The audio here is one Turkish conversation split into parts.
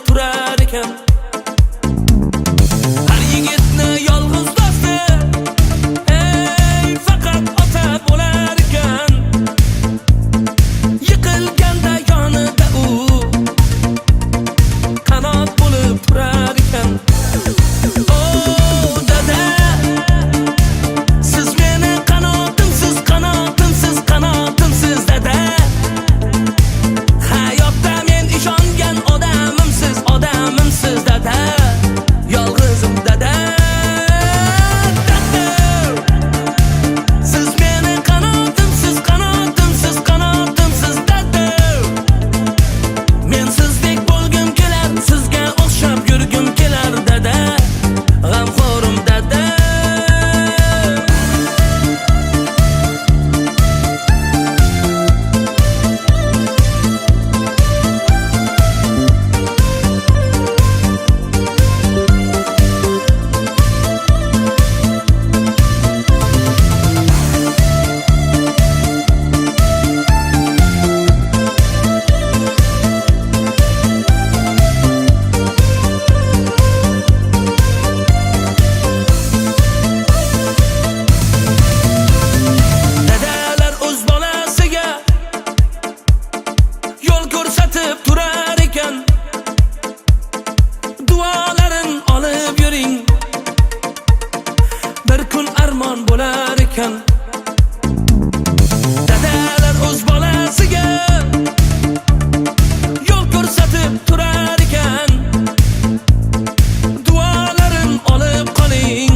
turar ekan. Har yigitni yolg'iz do'sti ey faqat ota bo'lar ekan. Yiqilganda yonida u qanot bo'lib turar ekan. Oh dada, siz meni qanotimsiz, qanotimsiz, qanotimsiz dada. Hayotda men ishongan odamimsiz, odamimsiz dada. Yolg'izim dada. Dada, siz meni qanotimsiz, qanotimsiz, qanotimsiz dada. Men sizdek bo'lgim kelar, sizga o'xshab yurgim kelar dada. G'amxo'rim dada. Dadalar o'z bolasiga yo'l ko'rsatib turar ekan. Duolarin olib yuring, bir kun armon bo'lar ekan. Dadalar o'z bolasiga yo'l ko'rsatib turar ekan. Duolarin olib qoling,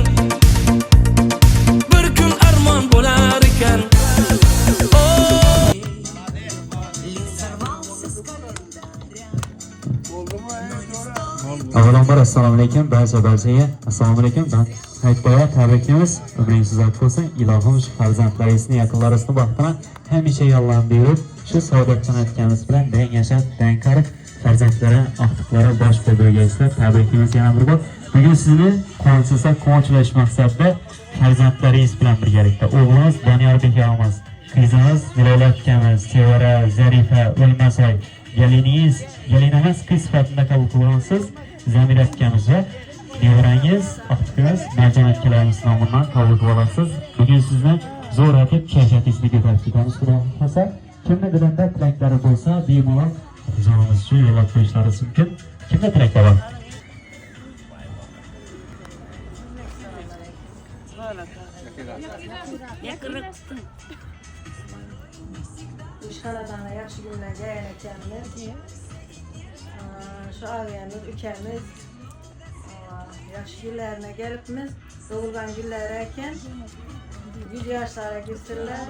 bir kun armon bo'lar ekan. Avvalambor assalomu alaykum barchaga. Assalomu alaykum. Ben Hayitboya tabriklaymiz. Umringiz uzoq bo'lsin. Ilohim shu farzandlaringizni yaqinlaringizni baxtini hamisha yollanib berib, shu saodatchan aytganimiz bilan deng yashab, deng qarib, farzandlari, oqtiqlari bosh qo'ydirgaysizlar. Tabriklaymiz yana bir bor. Bugun sizni quvonchsiz quvonchalash maqsadida farzandlaringiz bilan birgalikda o'g'limiz Doniyorbek og'amiz, qizimiz Zilola akamiz, Sevara, Zarifa, O'lmasoy, gelinimiz qiz sifatida qabul qilgansiz Zamira akamiz va nevarangiz, oqtiqimiz Marjon akalarimiz nomidan qabul qilib olasiz. Bugun sizni zo'r etib kayfiyatingizni ko'tarib ketamiz. Xudo xohlasa, kimni dilida tilaklari bo'lsa, bemalol jonimiz uchun yo'llab qo'yishlaringiz mumkin. Kimda tilaklar bor? İşxanadan yaxshi günlərdə yayınacağımız, şu ağayımız, ülkemiz yaxshi günlərine gelipmiz. Doğulgan günlərəyken 100 yaşlara girsinler.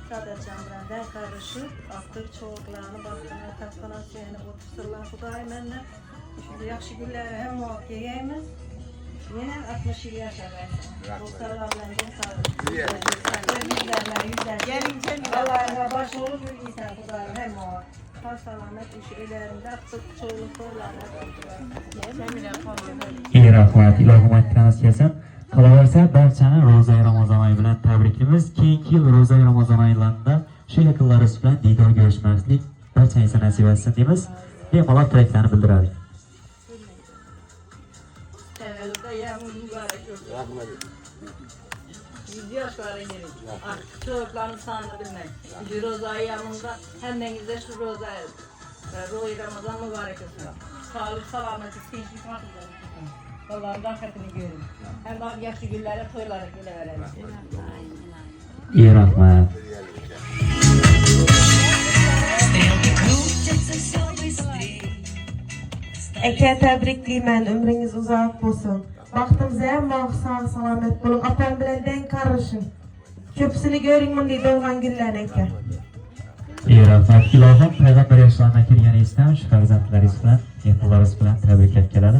Sadıcan biləndən karışıp, artıq çoğuklarını baxtına, tapqına suyunu otursunlar. Xuday mənlə yaxshi günləri hem muvaffaq yiyəyimiz. Yine 60 yıl yaşamayız. Dostlarla benden sağlık. Allah'ına baş olur bir insan Xuday hem muvaffaq. Sağ salamet iş ellerinde artıq çoğuluklarla. İyi rahmat, ilohim aytganingiz kelsin. Qolaversa barchani Ro'za Ramazon oyi bilan tabriklaymiz. Keyingi yil Ro'za Ramazon oylarida shu yaqinlaringiz bilan diydor ko'rishmaslik barchangizga nasib etsin deymiz. Bemalol tilaklarni bildiradi. Çocuklarını sandı bilmek. Bir Roza ayağımında hem denizde şu Roza Ramazan mübarek olsun. Sağlık, selamet, gençlik var. Allah'ın rahmetini görün. Hem daha yaşlı günlere toylara güle verelim. İyi rahmat. Aka tabriklayman, umringiz uzoq bo'lsin. Baxtimizga ham sog' salomat bo'ling. Opam bilan deng qarishing. Ko'psini ko'ring bunday doğgan günlarni aka. İyi rahmat. Ilohim payg'ambar yoshlarına kirganingizdan shu farzandlaringiz bilan, yaqinlaringiz bilan tabriklab keladi.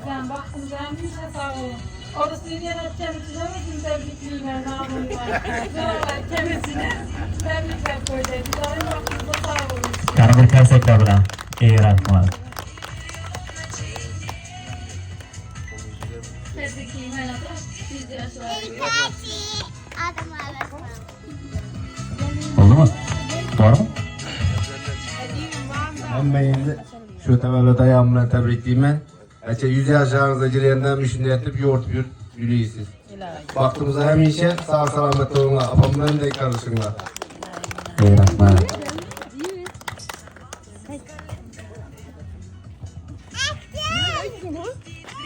Ben baktım ben bir şey sağ olun. Orası yönetken çizemedim tebrikliyim namını var. Zorlar kemesine tebrikler koydum. Zaten baktım da sağ olun. Yana bir karsaklar bilan. İyi rahmat. Tebrikliyim ben adım. Siz de yaşlar. Oldu mu? men endi shu tavallud ayam bilan tabriklayman. Acha 100 yaşlarınıza girenden shunday etib yo'rtib yuraysiz. Vaqtimizni hamisha sog' salomat bo'linglar. Opamlarday qarashinglar. Rahmat.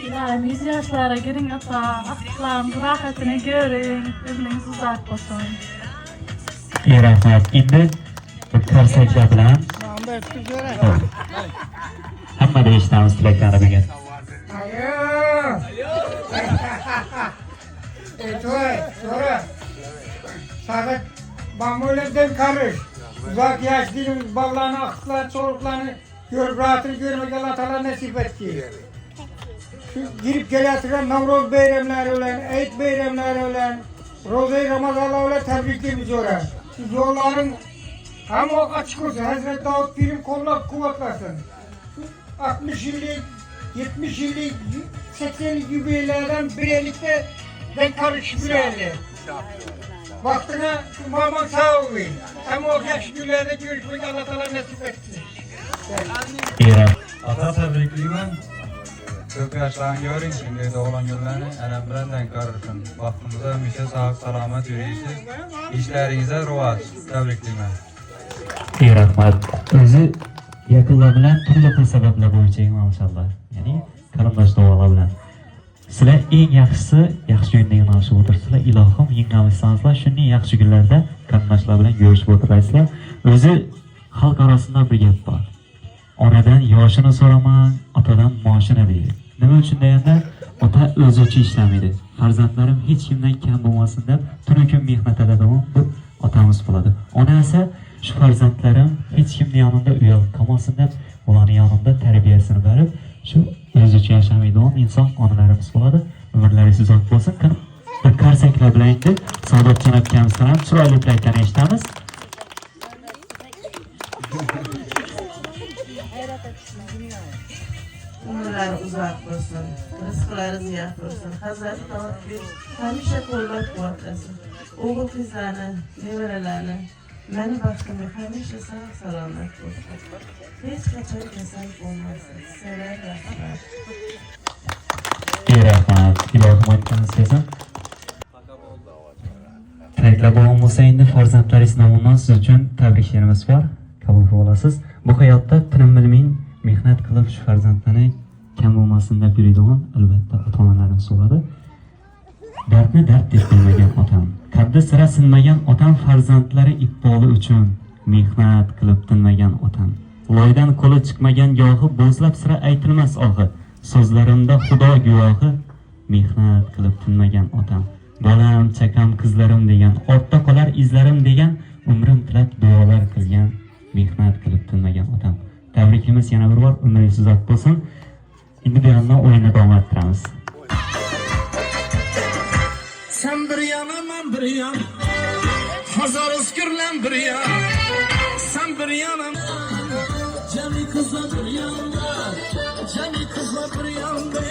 İlahim 100 yaşlara girin ata, akıtlarım rahatını görün, ömrünüz uzak olsun. Rahmat. Endi bu qarsaklar bilan hamma deyishimiz tilaklarni bugun. Sonra Sadık Bambule'den karış. Uzak yaşlıyım, ballarını, akıtlarını, çoluklarını görüp rahatını görmek Allah Teala nasip etti. Şu girip geliyorlar Navroz bayramları olan, Eid bayramları olan, Roza-i Ramazanlar olan tebriklerimiz olan. Şu yolların hem o açık olsun, Hazreti Davut birim kollak kuvvetlasın. Şu 60 yıllık, 70 yıllık, 80 yıllık yübeylerden birlikte ben karışık bireyli. Vaktine maman sağ olayım. Hem o yaş günlerde görüşmek Allah Teala nasip etsin. Ata tabrikliyman. Ko'p yoshlarni ko'ring, shunday tug'ilgan kunlarni anam bilan denk ko'rsin. Vaqtimizda hamisha sog' salomat yuraysiz. Ishlaringizda rivoj. Tabriklayman. Rahmat. O'zi yaqinlar bilan turli xil sabablar bo'yicha maşallah. Ya'ni qarindosh duolar bilan. Sizlar eng yaxshisi yaxshi kunda yig'ilishib o'tirsizlar. Ilohim yig'ilishsangizlar, shunday yaxshi kunlarda qarindoshlar bilan görüşib o'tirasizlar. O'zi xalq orasida bir gap bor. Onadan yoshini so'raman, otadan moshini deydi. Nima uchun deganda, ota o'zi uchun ishlamaydi. Farzandlarim hech kimdan kam bo'lmasin deb tun kun mehnat qiladigan bu otamiz bo'ladi. Ona esa shu farzandlarim hech kimning yonida uyalib qolmasin deb ularning yonida tarbiyasini berib, shu o'zi uchun yashamaydigan inson onalarimiz bo'ladi. Umrlaringiz uzoq bo'lsin. Bir qarsaklar bilan endi Saodatjon akamizdan ham chiroyli tilaklarni eshitamiz. Umrlar uzak olsun, rızkları ziyaret olsun. Hazreti Davut bir hamisha qo'llab quvvatlasin. O'g'il qizlarni, nevaralarini, meni baxtimga hamisha sog' salomat bo'lsin. Hech qachon kasal bo'lmasin. Sizlar rahmat. Rahmat. Ilohim aytganingiz kelsin. Tilaklar bo'lgan bo'lsa endi farzandlaringiz nomidan siz uchun tabriklarimiz bor. Qabul qilib olasiz. Bu hayotda tinim bilmay mehnat qilib shu farzandlarni kam bo'lmasin deb yuradigan albatta ota-onalarimiz bo'ladi. Dardni dard deb bilmagan otam, qaddi sira sinmagan otam, farzandlari iqboli uchun mehnat qilib tinmagan otam. Loydan qo'li chiqmagan gohi bo'zlab sira aytilmas og'i. So'zlarimda Xudo guvohi, mehnat qilib tinmagan otam. Bolam, chakam, qizlarim degan, ortda qolar izlarim degan, umrim tilab duolar qilgan, mehnat qilib tinmagan otam. Tabrikimiz yana bir bor, umringiz uzoq bo'lsin. Endi bu yerdan o'yinni davom ettiramiz. Sen bir yana men bir yan, hazar özgürlen bir yan. Sen bir yana, cemi kızla bir yanda, cemi kızla bir yanda.